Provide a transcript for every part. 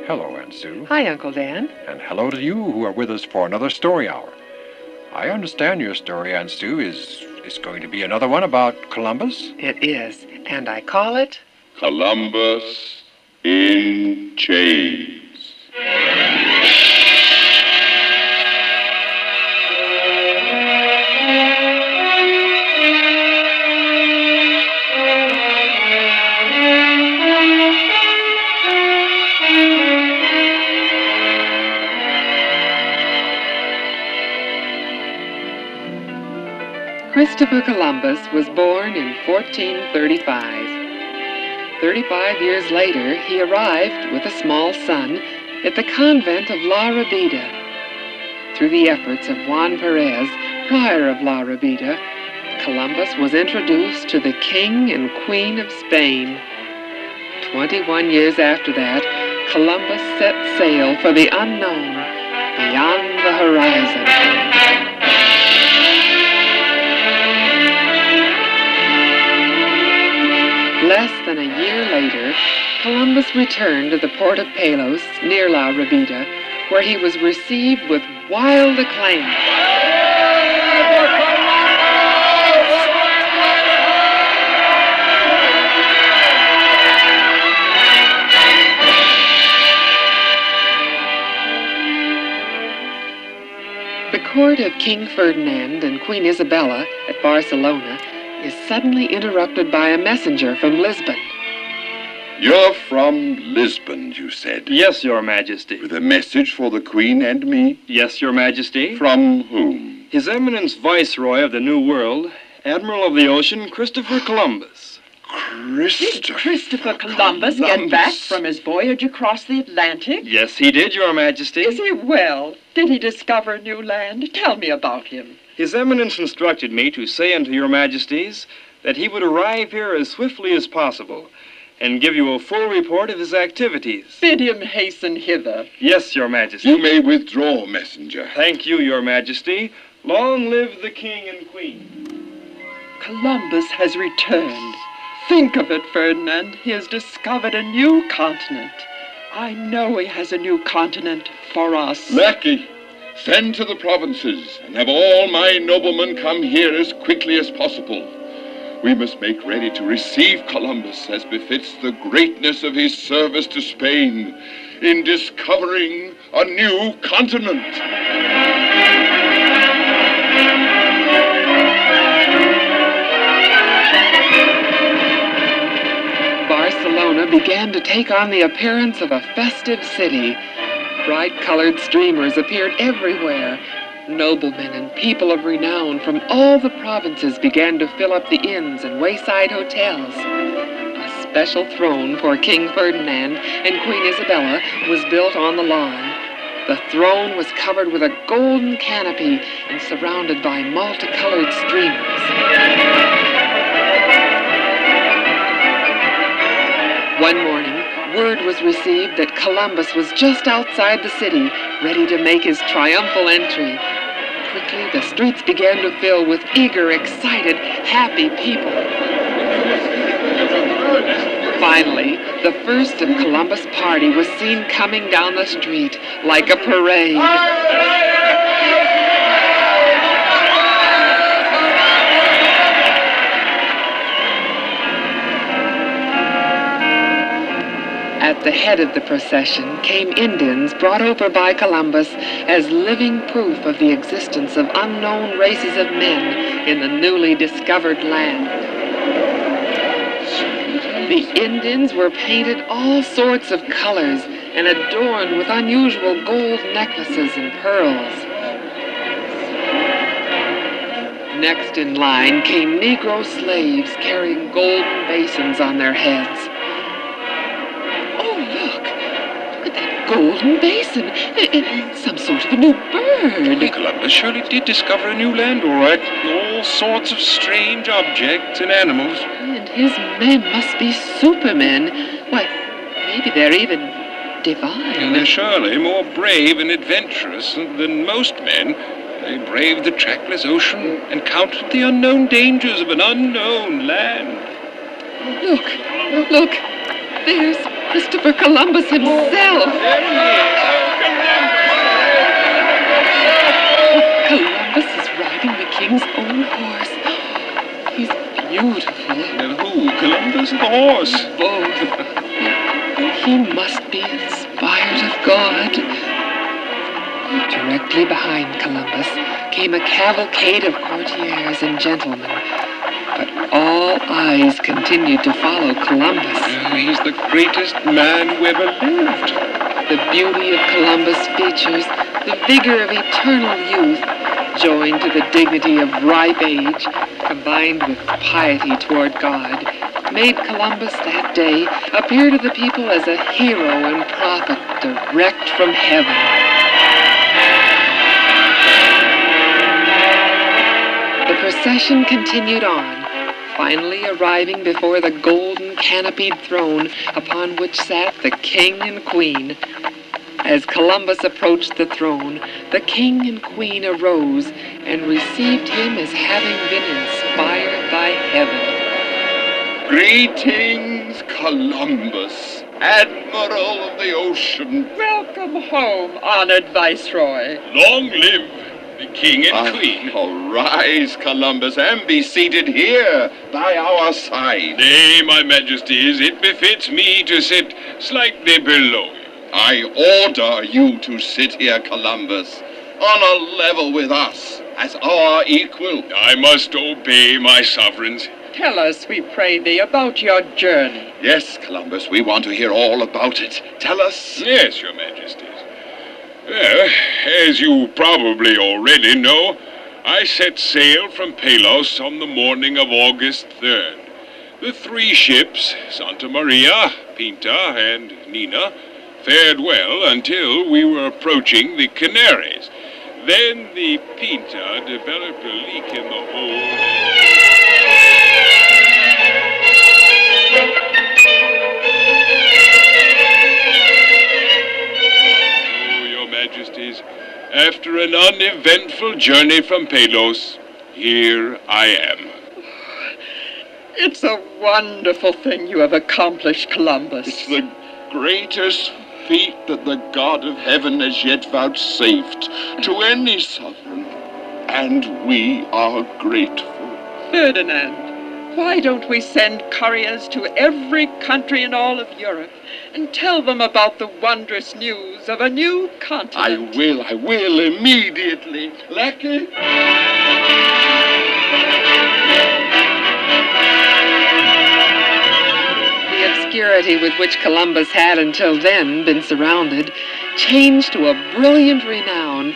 Hello, Aunt Sue. Hi, Uncle Dan. And hello to you who are with us for another story hour. I understand your story, Aunt Sue, is going to be another one about Columbus? It is, and I call it Columbus in Chains. Christopher Columbus was born in 1435. 35 years later, he arrived with a small son at the convent of La Rabida. Through the efforts of Juan Perez, prior of La Rabida, Columbus was introduced to the King and Queen of Spain. 21 years after that, Columbus set sail for the unknown, beyond the horizon. Less than a year later, Columbus returned to the port of Palos, near La Rabida, where he was received with wild acclaim. The court of King Ferdinand and Queen Isabella at Barcelona is suddenly interrupted by a messenger from Lisbon. You're from Lisbon, you said. Yes, Your Majesty. With a message for the Queen and me? Yes, Your Majesty. From whom? His Eminence Viceroy of the New World, Admiral of the Ocean, Christopher Columbus. Did Christopher Columbus get back from his voyage across the Atlantic? Yes, he did, Your Majesty. Is he well? Did he discover new land? Tell me about him. His Eminence instructed me to say unto Your Majesties that he would arrive here as swiftly as possible and give you a full report of his activities. Bid him hasten hither. Yes, Your Majesty. You may withdraw, messenger. Thank you, Your Majesty. Long live the King and Queen. Columbus has returned. Think of it, Ferdinand. He has discovered a new continent. I know he has a new continent for us. Lackey, send to the provinces and have all my noblemen come here as quickly as possible. We must make ready to receive Columbus as befits the greatness of his service to Spain in discovering a new continent. Barcelona began to take on the appearance of a festive city. Bright-colored streamers appeared everywhere. Noblemen and people of renown from all the provinces began to fill up the inns and wayside hotels. A special throne for King Ferdinand and Queen Isabella was built on the lawn. The throne was covered with a golden canopy and surrounded by multicolored streamers. One morning, word was received that Columbus was just outside the city, ready to make his triumphal entry. Quickly, the streets began to fill with eager, excited, happy people. Finally, the first of Columbus' party was seen coming down the street like a parade. At the head of the procession came Indians brought over by Columbus as living proof of the existence of unknown races of men in the newly discovered land. The Indians were painted all sorts of colors and adorned with unusual gold necklaces and pearls. Next in line came Negro slaves carrying golden basins on their heads. Golden basin. It's some sort of a new bird. Columbus surely did discover a new land, all right. All sorts of strange objects and animals. And his men must be supermen. Why, maybe they're even divine. And they're surely more brave and adventurous than most men. They braved the trackless ocean, encountered the unknown dangers of an unknown land. Look, there's Christopher Columbus himself. Columbus is riding the king's own horse. He's beautiful. Who? Columbus or the horse? Both. He must be inspired of God. Directly behind Columbus came a cavalcade of courtiers and gentlemen. But all eyes continued to follow Columbus. He's the greatest man who ever lived. The beauty of Columbus' features, the vigor of eternal youth, joined to the dignity of ripe age, combined with piety toward God, made Columbus that day appear to the people as a hero and prophet direct from heaven. The procession continued on, finally arriving before the golden canopied throne upon which sat the king and queen. As Columbus approached the throne, the king and queen arose and received him as having been inspired by heaven. Greetings, Columbus, Admiral of the Ocean. Welcome home, honored Viceroy. Long live the king and queen. Arise, Columbus, and be seated here by our side. Nay, my majesties, it befits me to sit slightly below you. I order you to sit here, Columbus, on a level with us, as our equal. I must obey my sovereigns. Tell us, we pray thee, about your journey. Yes, Columbus, we want to hear all about it. Tell us. Yes, your majesties. Well, as you probably already know, I set sail from Palos on the morning of August 3rd. The three ships, Santa Maria, Pinta, and Nina, fared well until we were approaching the Canaries. Then the Pinta developed a leak in the hold. Oh, your majesties, after an uneventful journey from Palos, here I am. It's a wonderful thing you have accomplished, Columbus. It's the greatest feat that the God of heaven has yet vouchsafed to any sovereign, and we are grateful. Ferdinand, why don't we send couriers to every country in all of Europe and tell them about the wondrous news of a new continent? I will immediately. Lackey? The obscurity with which Columbus had until then been surrounded changed to a brilliant renown,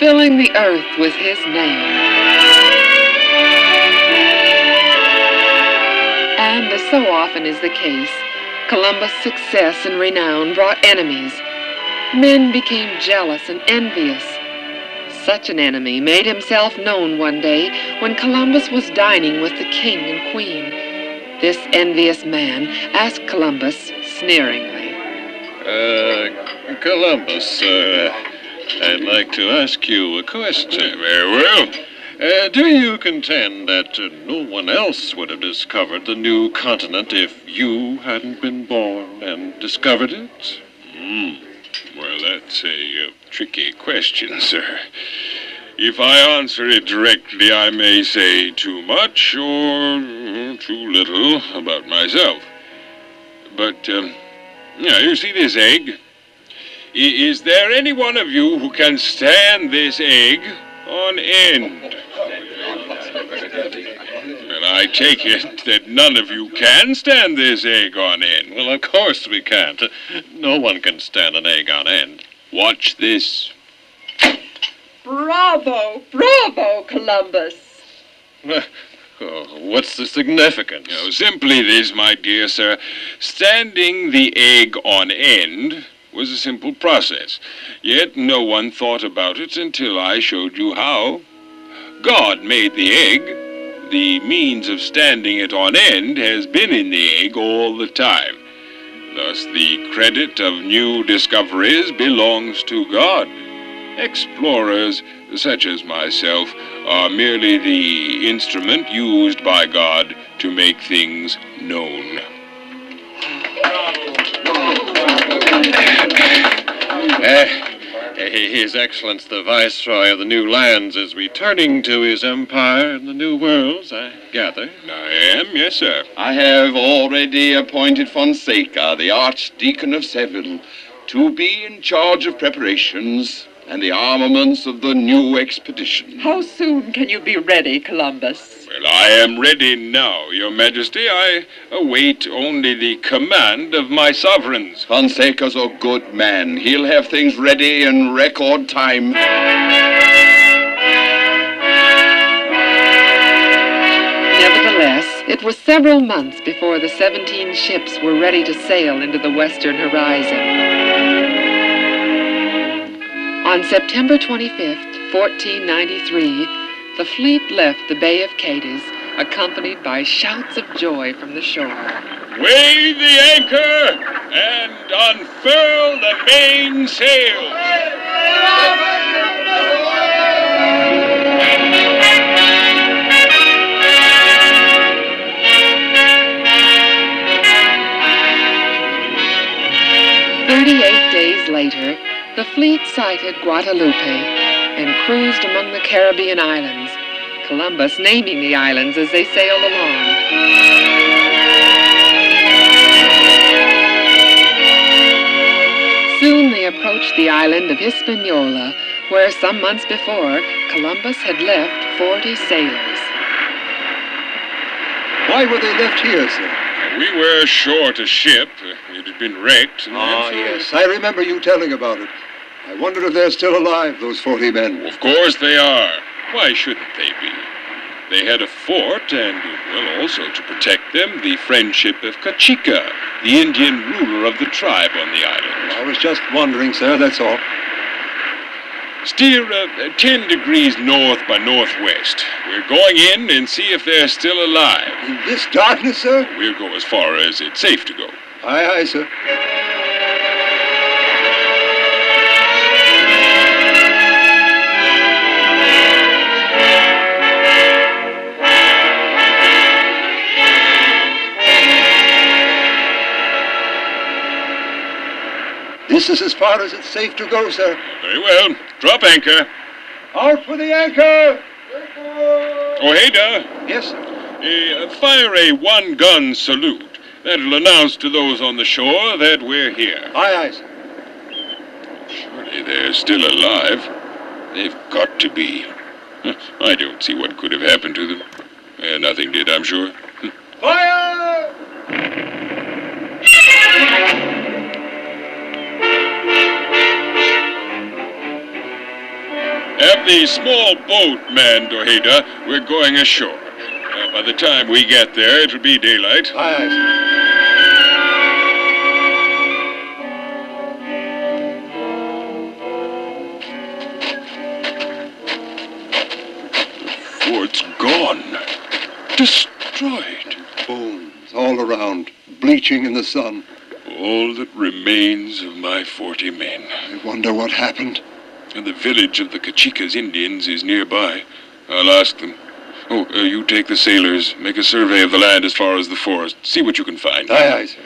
filling the earth with his name. And as so often is the case, Columbus' success and renown brought enemies. Men became jealous and envious. Such an enemy made himself known one day when Columbus was dining with the king and queen. This envious man asked Columbus sneeringly, Columbus, I'd like to ask you a question. Very well. Do you contend that no one else would have discovered the new continent if you hadn't been born and discovered it? Well, that's a tricky question, sir. If I answer it directly, I may say too much or too little about myself. But, you see this egg? Is there any one of you who can stand this egg on end? And I take it that none of you can stand this egg on end. Well, of course we can't. No one can stand an egg on end. Watch this. Bravo! Bravo, Columbus! What's the significance? Simply this, my dear sir. Standing the egg on end was a simple process, yet no one thought about it until I showed you how. God made the egg. The means of standing it on end has been in the egg all the time. Thus, the credit of new discoveries belongs to God. Explorers, such as myself, are merely the instrument used by God to make things known. His Excellence the Viceroy of the New Lands is returning to his empire in the New Worlds, I gather. I am, yes, sir. I have already appointed Fonseca, the Archdeacon of Seville, to be in charge of preparations and the armaments of the new expedition. How soon can you be ready, Columbus? Well, I am ready now, Your Majesty. I await only the command of my sovereigns. Fonseca's a good man. He'll have things ready in record time. Nevertheless, it was several months before the 17 ships were ready to sail into the western horizon. On September 25th, 1493, the fleet left the Bay of Cadiz, accompanied by shouts of joy from the shore. Weigh the anchor and unfurl the mainsail. 38 days later, the fleet sighted Guadalupe and cruised among the Caribbean islands, Columbus naming the islands as they sailed along. Soon they approached the island of Hispaniola, where some months before, Columbus had left 40 sailors. Why were they left here, sir? We were short a ship. It had been wrecked. Yes, I remember you telling about it. I wonder if they're still alive, those 40 men. Of course they are. Why shouldn't they be? They had a fort and, well, also to protect them, the friendship of Cachica, the Indian ruler of the tribe on the island. I was just wondering, sir, that's all. Steer 10 degrees north by northwest. We're going in and see if they're still alive. In this darkness, sir? We'll go as far as it's safe to go. Aye, aye, sir. This is as far as it's safe to go, sir. Very well. Drop anchor. Out for the anchor! Ojeda, Yes, sir. fire a one-gun salute. That'll announce to those on the shore that we're here. Aye, aye, sir. Surely they're still alive. They've got to be. I don't see what could have happened to them. Nothing did, I'm sure. Fire! Have the small boat manned, Ojeda. We're going ashore. By the time we get there, it'll be daylight. Aye, aye, sir. The fort's gone. Destroyed. Bones all around, bleaching in the sun. All that remains of my 40 men. I wonder what happened. And the village of the Cachica's Indians is nearby. I'll ask them. Oh, you take the sailors. Make a survey of the land as far as the forest. See what you can find. Aye, aye, sir.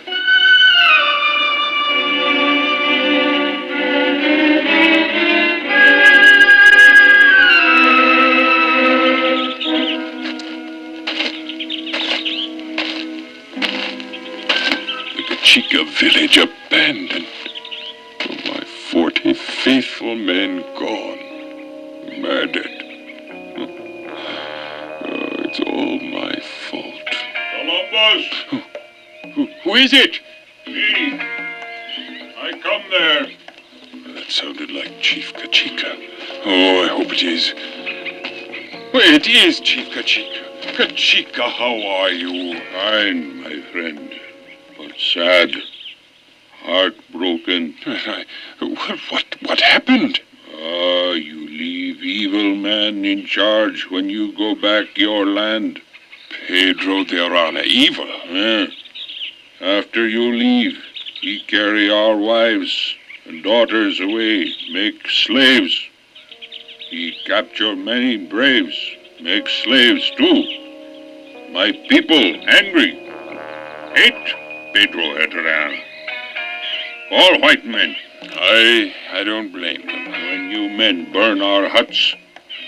The Cachica village abandoned. Oh, my 40 faithful men gone. Murdered. It's all my fault. Columbus! Who is it? Me. I come there. That sounded like Chief Cachica. Oh, I hope it is. Well, it is Chief Cachica. Cachica, how are you? Fine, my friend. But sad. Heartbroken. What happened? You leave evil man in charge when you go back your land. Pedro de Arana, evil. After you leave, he carry our wives and daughters away, make slaves. He capture many braves, make slaves too. My people angry. Hate Pedro de Arana. All white men. I don't blame them. When You men burn our huts,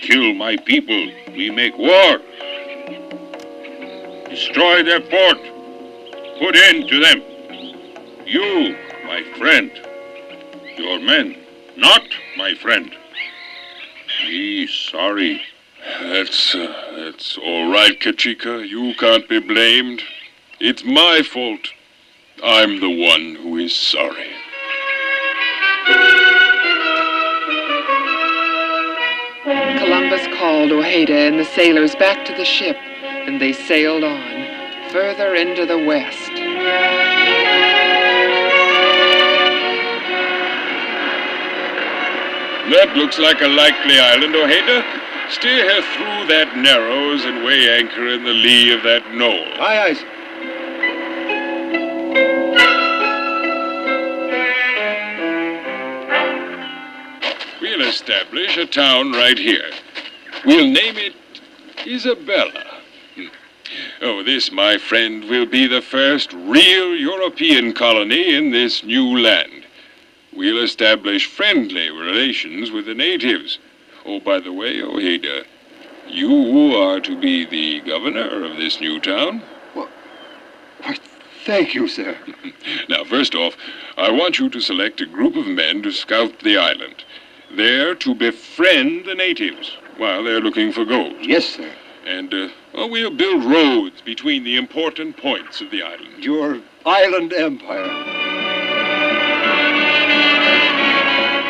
kill my people. We make war. Destroy their port. Put end to them. You, my friend. Your men, not my friend. Be sorry. That's all right, Kachika. You can't be blamed. It's my fault. I'm the one who is sorry. Columbus called Ojeda and the sailors back to the ship, and they sailed on, further into the west. That looks like a likely island, Ojeda. Steer her through that narrows and weigh anchor in the lee of that knoll. Aye, aye, sir. We'll establish a town right here. We'll name it Isabella. Oh, this, my friend, will be the first real European colony in this new land. We'll establish friendly relations with the natives. Oh, by the way, Ojeda, you are to be the governor of this new town. Why, thank you, sir. Now, first off, I want you to select a group of men to scout the island. They're to befriend the natives while they're looking for gold. Yes, sir. And, we'll build roads between the important points of the island. Your island empire.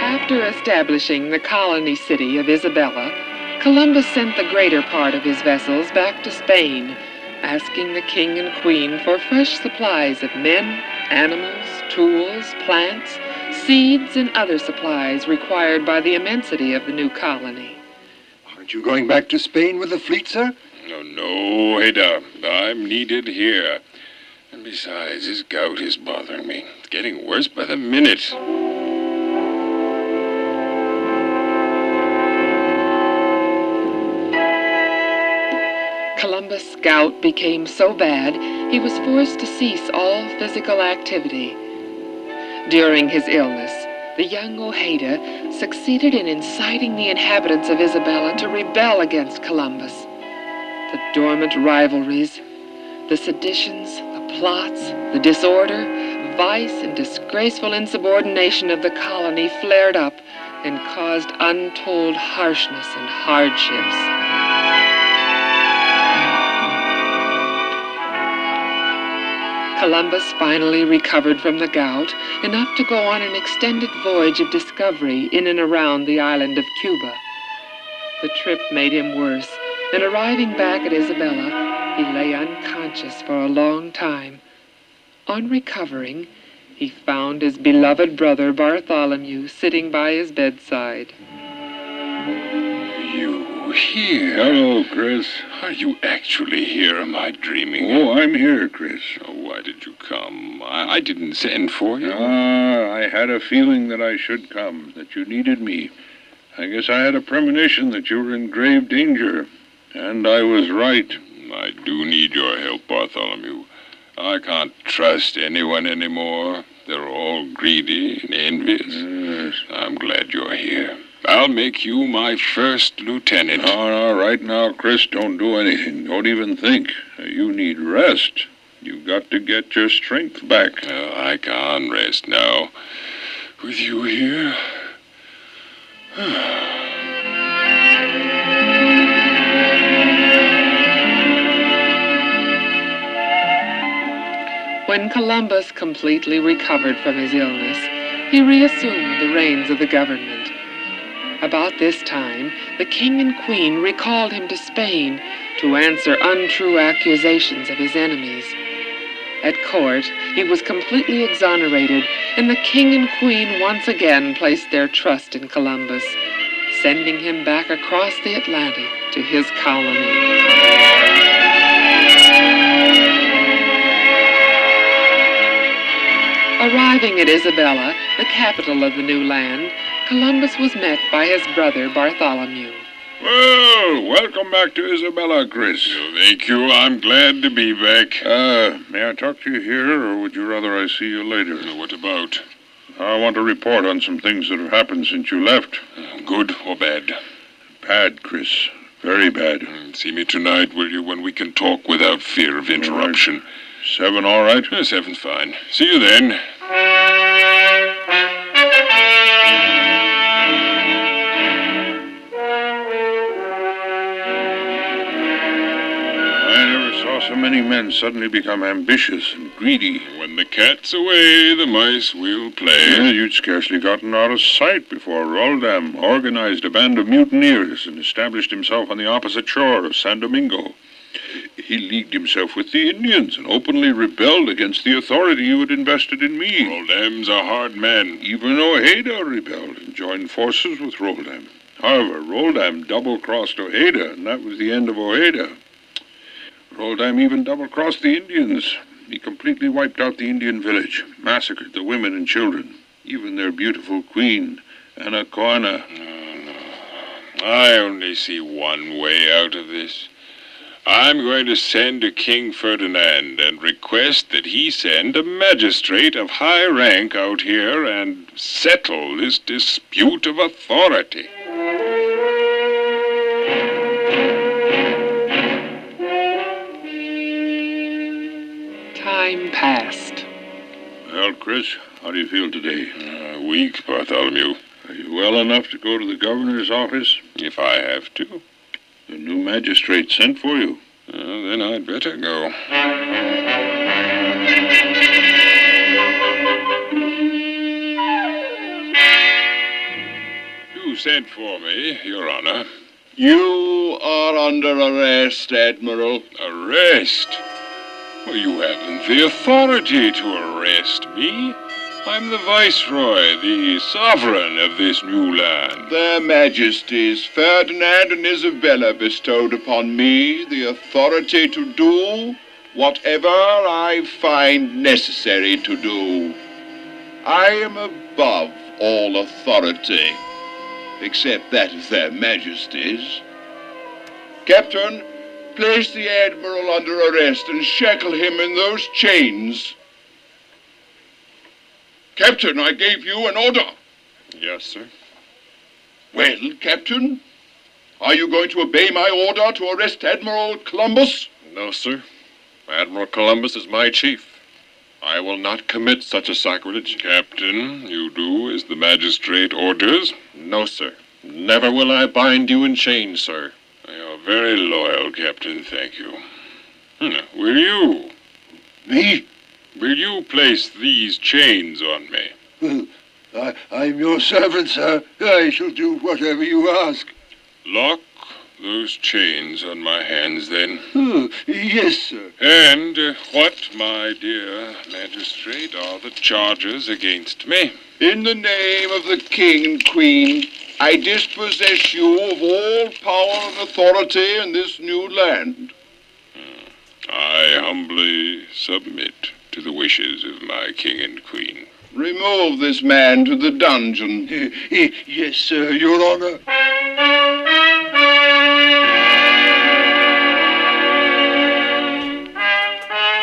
After establishing the colony city of Isabella, Columbus sent the greater part of his vessels back to Spain, asking the king and queen for fresh supplies of men, animals, tools, plants, seeds, and other supplies required by the immensity of the new colony. Aren't you going back to Spain with the fleet, sir? No, Ojeda. I'm needed here. And besides, his gout is bothering me. It's getting worse by the minute. Columbus' gout became so bad, he was forced to cease all physical activity. During his illness, the young Ojeda succeeded in inciting the inhabitants of Isabella to rebel against Columbus. The dormant rivalries, the seditions, the plots, the disorder, vice, and disgraceful insubordination of the colony flared up and caused untold harshness and hardships. Columbus finally recovered from the gout, enough to go on an extended voyage of discovery in and around the island of Cuba. The trip made him worse, and arriving back at Isabella, he lay unconscious for a long time. On recovering, he found his beloved brother Bartholomew sitting by his bedside. You here? Hello, Chris. Are you actually here? Am I dreaming? Oh, I'm here, Chris. Oh, why did you come? I didn't send for you. I had a feeling that I should come, that you needed me. I guess I had a premonition that you were in grave danger, and I was right. I do need your help, Bartholomew. I can't trust anyone anymore. They're all greedy and envious. Yes. I'm glad you're here. I'll make you my first lieutenant. All right now, Chris, don't do anything. Don't even think. You need rest. You've got to get your strength back. I can't rest now. With you here. When Columbus completely recovered from his illness, he reassumed the reins of the government. About this time, the king and queen recalled him to Spain to answer untrue accusations of his enemies. At court, he was completely exonerated, and the king and queen once again placed their trust in Columbus, sending him back across the Atlantic to his colony. Arriving at Isabella, the capital of the new land, Columbus was met by his brother Bartholomew. Well, welcome back to Isabella, Chris. Oh, thank you. I'm glad to be back. May I talk to you here, or would you rather I see you later? What about? I want to report on some things that have happened since you left. Good or bad? Bad, Chris. Very bad. See me tonight, will you, when we can talk without fear of interruption? 7 all right? 7's fine. See you then. I never saw so many men suddenly become ambitious and greedy. When the cat's away, the mice will play. Yeah, you'd scarcely gotten out of sight before Roldam organized a band of mutineers and established himself on the opposite shore of San Domingo. He leagued himself with the Indians and openly rebelled against the authority you had invested in me. Roldam's a hard man. Even Ojeda rebelled and joined forces with Roldam. However, Roldam double-crossed Ojeda, and that was the end of Ojeda. Roldam even double-crossed the Indians. He completely wiped out the Indian village, massacred the women and children, even their beautiful queen, Anacoana. No. I only see one way out of this. I'm going to send to King Ferdinand and request that he send a magistrate of high rank out here and settle this dispute of authority. Time passed. Well, Chris, how do you feel today? Weak, Bartholomew. Are you well enough to go to the governor's office? If I have to. The new magistrate sent for you. Then I'd better go. You sent for me, Your Honor. You are under arrest, Admiral. Arrest? Well, you haven't the authority to arrest me. I'm the Viceroy, the sovereign of this new land. Their Majesties, Ferdinand and Isabella, bestowed upon me the authority to do whatever I find necessary to do. I am above all authority, except that of their Majesties. Captain, place the Admiral under arrest and shackle him in those chains. Captain, I gave you an order. Yes, sir. Well, Captain, are you going to obey my order to arrest Admiral Columbus? No, sir. Admiral Columbus is my chief. I will not commit such a sacrilege. Captain, you do as the magistrate orders. No, sir. Never will I bind you in chains, sir. You're very loyal, Captain, thank you. Will you? Me? Will you place these chains on me? I'm your servant, sir. I shall do whatever you ask. Lock those chains on my hands, then. Yes, sir. And what, my dear magistrate, are the charges against me? In the name of the King and Queen, I dispossess you of all power and authority in this new land. I humbly submit to the wishes of my King and Queen. Remove this man to the dungeon. Yes, sir, Your Honor.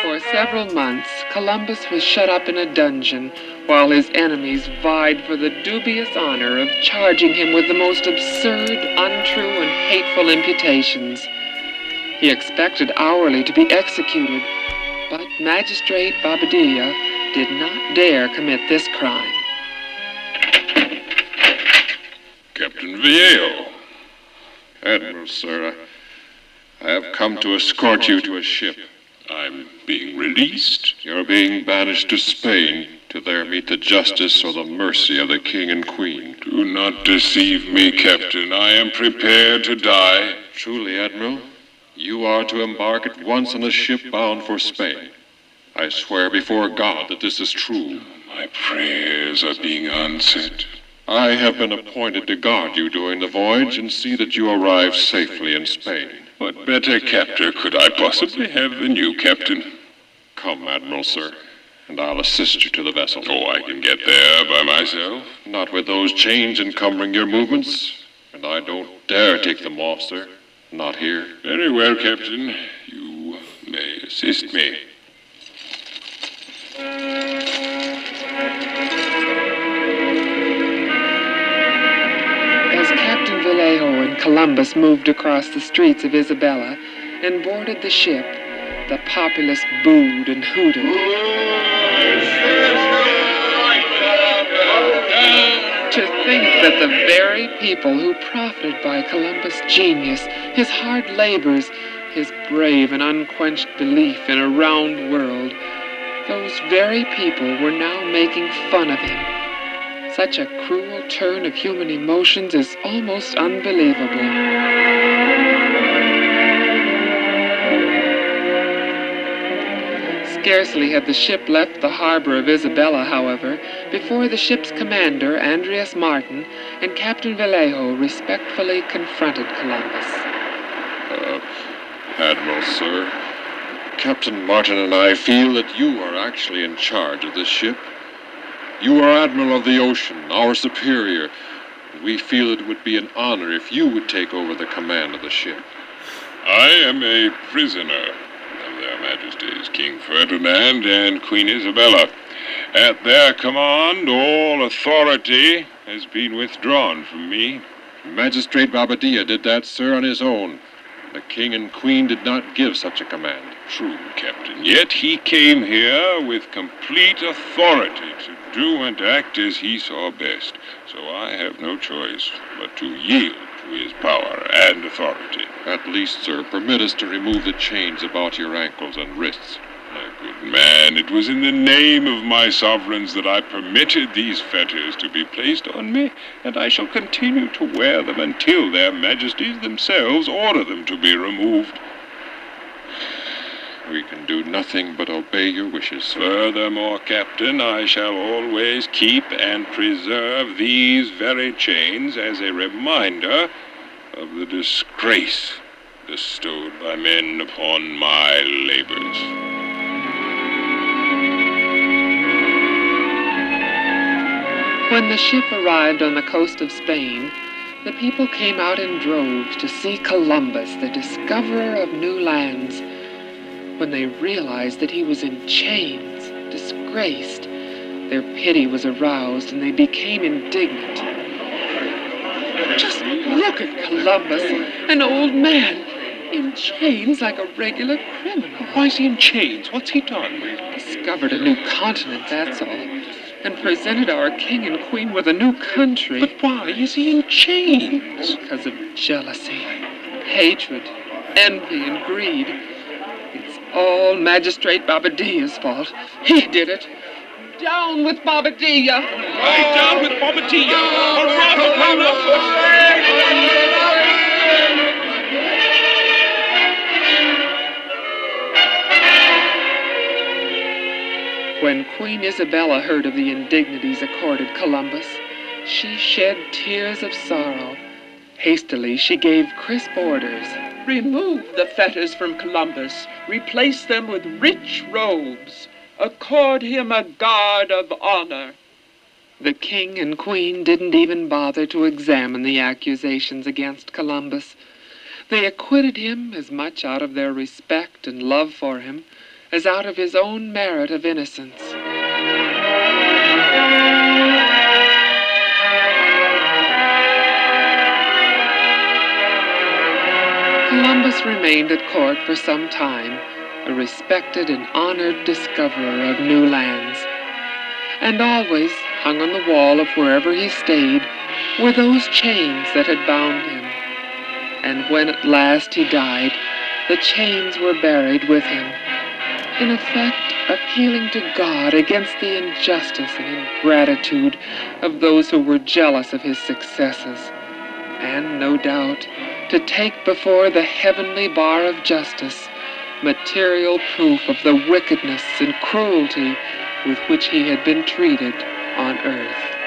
For several months, Columbus was shut up in a dungeon while his enemies vied for the dubious honor of charging him with the most absurd, untrue, and hateful imputations. He expected hourly to be executed, but Magistrate Bobadilla did not dare commit this crime. Captain Viejo. Admiral, sir, I have come to escort you to a ship. I'm being released. You're being banished to Spain to there meet the justice or the mercy of the King and Queen. Do not deceive me, Captain. I am prepared to die. Truly, Admiral, you are to embark at once on a ship bound for Spain. I swear before God that this is true. My prayers are being answered. I have been appointed to guard you during the voyage and see that you arrive safely in Spain. What better captor could I possibly have than you, Captain? Come, Admiral, sir, and I'll assist you to the vessel. Oh, I can get there by myself. Not with those chains encumbering your movements, and I don't dare take them off, sir. Not here. Very well, Captain. You may assist me. Columbus moved across the streets of Isabella and boarded the ship, the populace booed and hooted. To think that the very people who profited by Columbus' genius, his hard labors, his brave and unquenched belief in a round world, those very people were now making fun of him. Such a cruel turn of human emotions is almost unbelievable. Scarcely had the ship left the harbor of Isabella, however, before the ship's commander, Andreas Martin, and Captain Vallejo respectfully confronted Columbus. Admiral, sir, Captain Martin and I feel that you are actually in charge of this ship. You are Admiral of the Ocean, our superior. We feel it would be an honor if you would take over the command of the ship. I am a prisoner of their Majesties King Ferdinand and Queen Isabella. At their command, all authority has been withdrawn from me. Magistrate Bobadilla did that, sir, on his own. The king and queen did not give such a command. True, Captain. Yet he came here with complete authority to do and act as he saw best. So I have no choice but to yield to his power and authority. At least, sir, permit us to remove the chains about your ankles and wrists. My good man, it was in the name of my sovereigns that I permitted these fetters to be placed on me, and I shall continue to wear them until their majesties themselves order them to be removed. We can do nothing but obey your wishes, sir. Furthermore, Captain, I shall always keep and preserve these very chains as a reminder of the disgrace bestowed by men upon my labors. When the ship arrived on the coast of Spain, the people came out in droves to see Columbus, the discoverer of new lands. When they realized that he was in chains, disgraced, their pity was aroused and they became indignant. Just look at Columbus, an old man, in chains like a regular criminal. Why is he in chains? What's he done? Discovered a new continent, that's all, and presented our king and queen with a new country. But why is he in chains? Because of jealousy, hatred, envy, and greed. It's all Magistrate Bobadilla's fault. He did it. Down with Bobadilla! Right, down with Bobadilla! When Queen Isabella heard of the indignities accorded Columbus, she shed tears of sorrow. Hastily, she gave crisp orders. Remove the fetters from Columbus. Replace them with rich robes. Accord him a guard of honor. The king and queen didn't even bother to examine the accusations against Columbus. They acquitted him as much out of their respect and love for him as out of his own merit of innocence. Columbus remained at court for some time, a respected and honored discoverer of new lands. And always, hung on the wall of wherever he stayed, were those chains that had bound him. And when at last he died, the chains were buried with him, in effect appealing to God against the injustice and ingratitude of those who were jealous of his successes, and, no doubt, to take before the heavenly bar of justice material proof of the wickedness and cruelty with which he had been treated on earth.